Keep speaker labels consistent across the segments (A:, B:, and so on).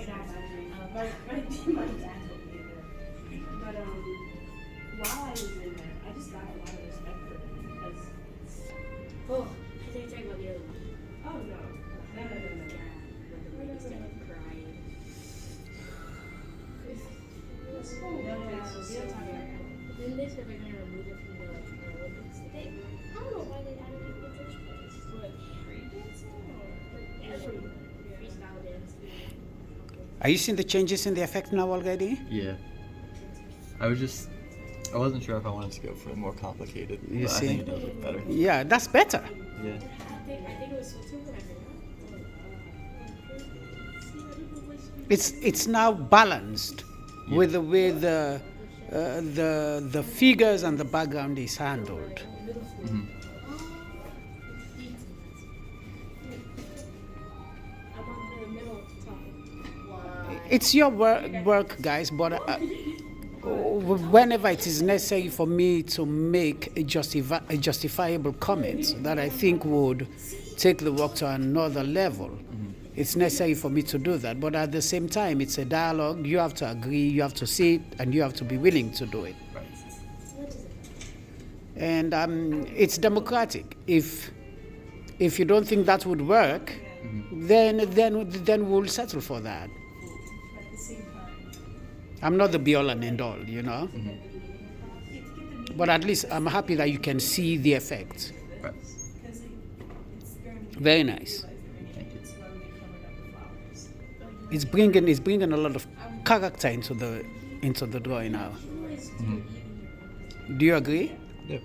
A: My dad told me that. But while I was in there, I just got a lot of respect for him because.
B: Oh, I think I talk about the other one.
A: Oh no.
B: Yeah, when the lady started crying. Then they said they're gonna remove it from the Olympics. I don't know why they added it in the first place. What, free dancing or freestyle dancing?
C: Are you seeing the changes in the effect now already?
D: Yeah. I wasn't sure if I wanted to go for more complicated,
C: You
D: but
C: see?
D: I think it does look better.
C: Yeah, that's better.
D: Yeah.
B: I think it was so too.
C: It's now balanced with the way the figures and the background is handled.
D: Mm-hmm.
C: It's your work, guys, but whenever it is necessary for me to make a justifiable comment that I think would take the work to another level, it's necessary for me to do that. But at the same time, it's a dialogue. You have to agree, you have to see it, and you have to be willing to do it.
D: Right.
C: And it's democratic. If you don't think that would work, then we'll settle for that. I'm not the be-all and end-all, you know. But at least I'm happy that you can see the effect.
D: Right.
C: Very nice.
D: Thank you.
C: It's bringing a lot of character into the drawing now. Do you agree?
D: Yeah.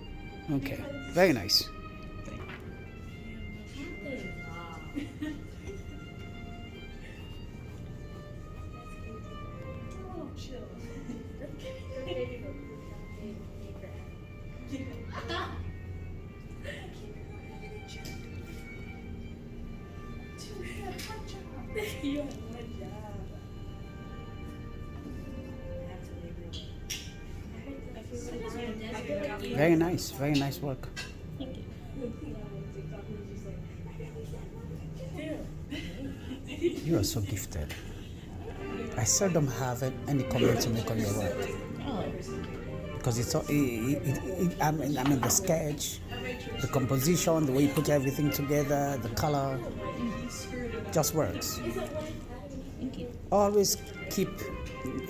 C: Okay. Very nice.
D: Thank you.
C: Very nice. Very nice work. You are so gifted. I seldom have any comment to make on your work. Because it's all, I mean the sketch, the composition, the way you put everything together, the color, just works. Always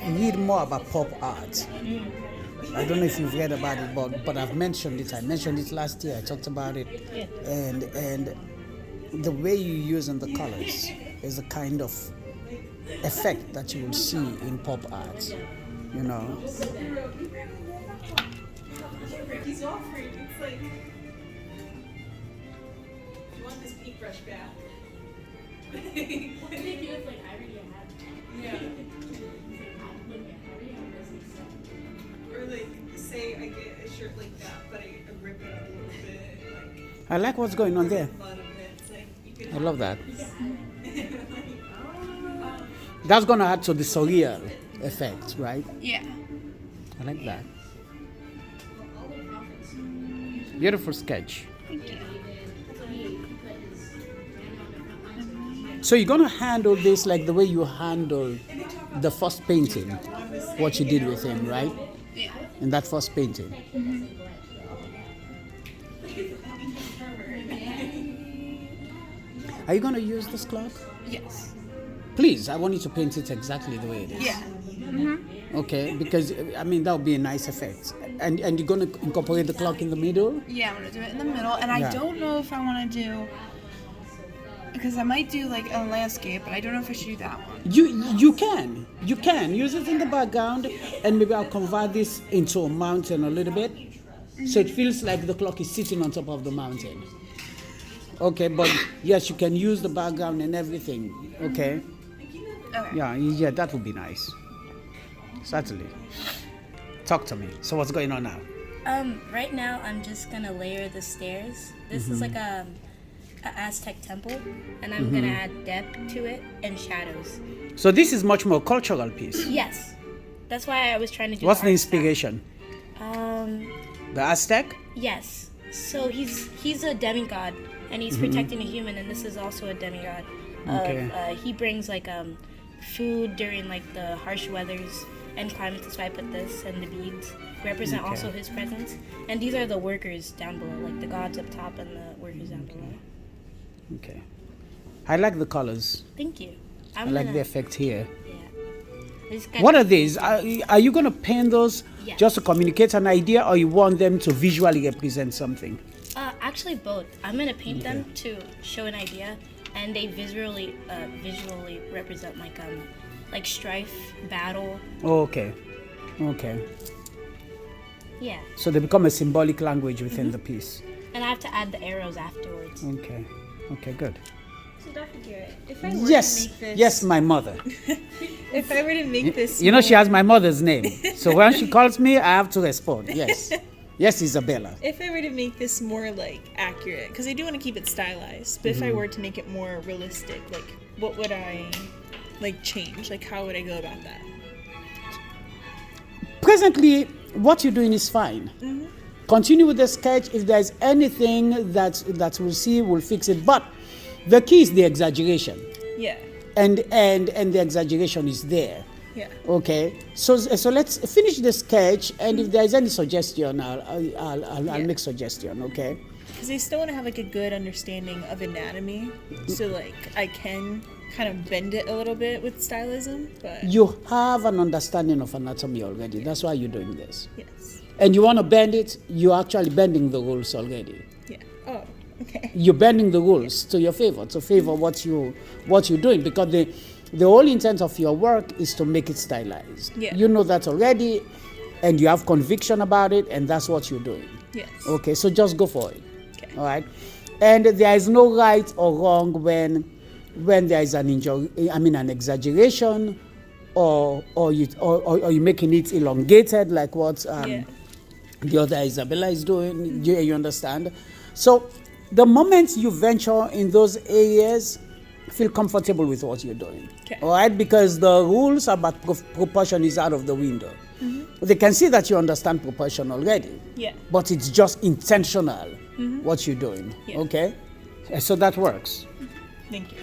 C: read more about pop art. I don't know if you've read about it, but I've mentioned it. I mentioned it last year. I talked about it, and the way you use in the colors is the kind of effect that you will see in pop art. You know.
A: He's offering. It's like, you want this paintbrush back?
B: What do they do if, like, I already have that?
A: Yeah. Or like, say I get a shirt like that, but I rip it up a little bit. Like,
C: I like what's going on there.
A: a lot of it. It's like, you can
C: I love that. That's gonna add to the surreal effect, right?
E: Yeah.
C: I like that. Beautiful sketch. So you're gonna handle this like the way you handled the first painting, what you did with him, right?
E: Yeah.
C: In that first painting. Are you gonna use this cloth?
E: Yes.
C: Please, I want you to paint it exactly the way it is.
E: Yeah.
C: Okay, because I mean that would be a nice effect. And you're gonna incorporate the clock in the middle?
E: Yeah, I'm gonna do it in the middle, and
C: Yeah.
E: I don't know if I want to do, because I might do like a landscape, but I don't know if I should do that one.
C: You can use it in the background, and maybe I'll convert this into a mountain a little bit, so it feels like the clock is sitting on top of the mountain. Okay, but yes, you can use the background and everything. Okay.
E: Okay.
C: Yeah, that would be nice. Certainly. Talk to me. So what's going on now?
B: Right now I'm just gonna layer the stairs. This is like a Aztec temple, and I'm gonna add depth to it and shadows.
C: So this is much more cultural piece.
B: Yes, that's why I was trying to do.
C: What's the
B: art style.
C: inspiration? The Aztec?
B: Yes. So he's a demigod, and he's protecting a human, and this is also a demigod.
C: Okay.
B: He brings like food during like the harsh weathers and climates. That's why I put this, and the beads represent
C: Okay.
B: also his presence. And these are the workers down below, like the gods up top and the workers down below.
C: Okay. I like the colors.
B: Thank you.
C: I like the effect here.
B: Yeah. This kind
C: What
B: of-
C: are these? Are you going to paint those
B: Yes.
C: just to communicate an idea, or you want them to visually represent something?
B: Actually, both. I'm gonna paint them to show an idea, and they visually represent like strife, battle.
C: Oh, okay. Okay.
B: Yeah.
C: So they become a symbolic language within the piece.
B: And I have to add the arrows afterwards.
C: Okay. Okay, good.
E: So Dr. Garrett, if I were to
C: Yes.
E: make this,
C: Yes, my mother.
E: if I were to make this,
C: You know, she has my mother's name. So when she calls me, I have to respond. Yes. Yes, Isabella.
E: if I were to make this more like accurate, because I do want to keep it stylized, but if I were to make it more realistic, like what would I like change? Like how would I go about that?
C: Presently, what you're doing is fine. Continue with the sketch. If there's anything that we'll see, we'll fix it. But the key is the exaggeration.
E: Yeah.
C: And the exaggeration is there.
E: Yeah.
C: Okay, so let's finish the sketch, and if there's any suggestion, I'll make suggestion. Okay.
E: Because I still want to have like a good understanding of anatomy, so like I can kind of bend it a little bit with stylism. But
C: You have an understanding of anatomy already. That's why you're doing this.
E: yes.
C: And you want to bend it. You're actually bending the rules already.
E: Yeah. Oh. Okay.
C: You're bending the rules to your favor, to favor what you're doing, because the whole intent of your work is to make it stylized.
E: Yeah.
C: You know that already, and you have conviction about it, and that's what you're doing.
E: Yes.
C: Okay, so just go for it.
E: Okay.
C: All right, and there is no right or wrong when there is an exaggeration, or you're making it elongated, like what
E: Yeah.
C: the other Isabella is doing. You understand? So the moment you venture in those areas, feel comfortable with what you're doing.
E: Okay.
C: All right, because the rules about proportion is out of the window. They can see that you understand proportion already,
E: Yeah.
C: but it's just intentional what you're doing.
E: Yeah.
C: Okay, so that works.
E: Thank you.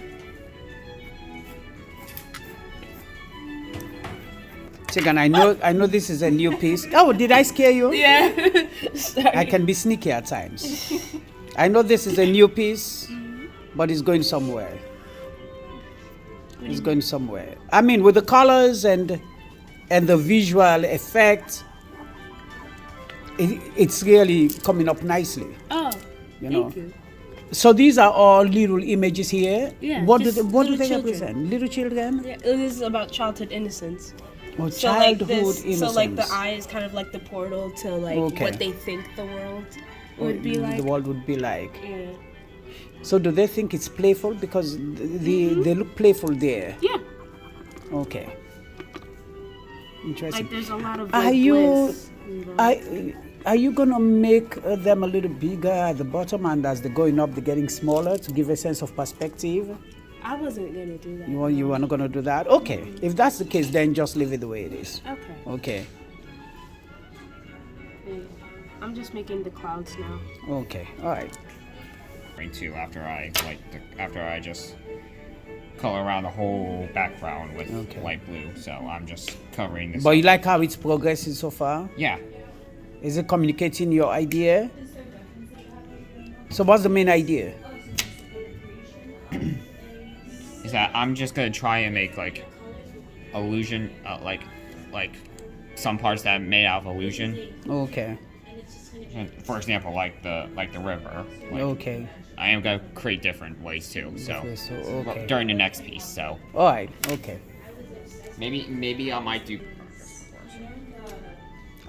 C: Chicken, I know this is a new piece. Oh, did I scare you?
E: Yeah. Sorry.
C: I can be sneaky at times. I know this is a new piece, but it's going somewhere. It's going somewhere. I mean, with the colors and the visual effect, it's really coming up nicely.
B: Oh,
C: You know.
B: thank you.
C: So these are all little images here.
B: Yeah,
C: What do
B: just
C: they, what do
B: little
C: they
B: children.
C: represent? Little children?
F: Yeah, this is about childhood innocence.
C: Or
F: So like
C: childhood
F: this,
C: innocence?
F: so like the eye is kind of like the portal to like
C: Okay.
F: what they think the world would be like.
C: The world would be like.
F: Yeah.
C: So do they think it's playful? Because they look playful there.
F: Yeah.
C: Okay. Interesting.
F: Like there's a lot of
C: Are
F: like,
C: you
F: bliss involved.
C: are you gonna make them a little bigger at the bottom, and as they're going up, they're getting smaller to give a sense of perspective?
F: I wasn't gonna do that.
C: You are not gonna do that? Okay. If that's the case, then just leave it the way it is.
F: Okay.
C: Okay.
F: Yeah. I'm just making the clouds now.
C: Okay. All right.
G: Too after I just color around the whole background with
C: Okay.
G: light blue. So I'm just covering this.
C: But you
G: up.
C: like how it's progressing so far?
G: Yeah.
C: Is it communicating your idea? So what's the main idea?
G: Is that I'm just gonna try and make like illusion, like some parts that made out of illusion.
C: Okay.
G: For example, like the river. Like,
C: Okay.
G: I am gonna create different ways too. So
C: Okay.
G: during the next piece. So
C: All right. Okay.
G: maybe I might do.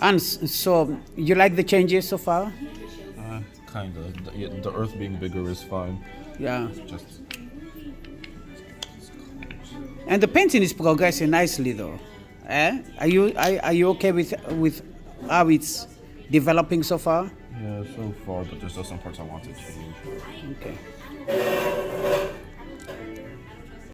C: And so you like the changes so far?
H: Kinda. The Earth being bigger is fine.
C: Yeah.
H: Just
C: And the painting is progressing nicely, though. Are you okay with how it's developing so far?
H: yeah, so far, but there's still some parts I want to change.
C: Okay.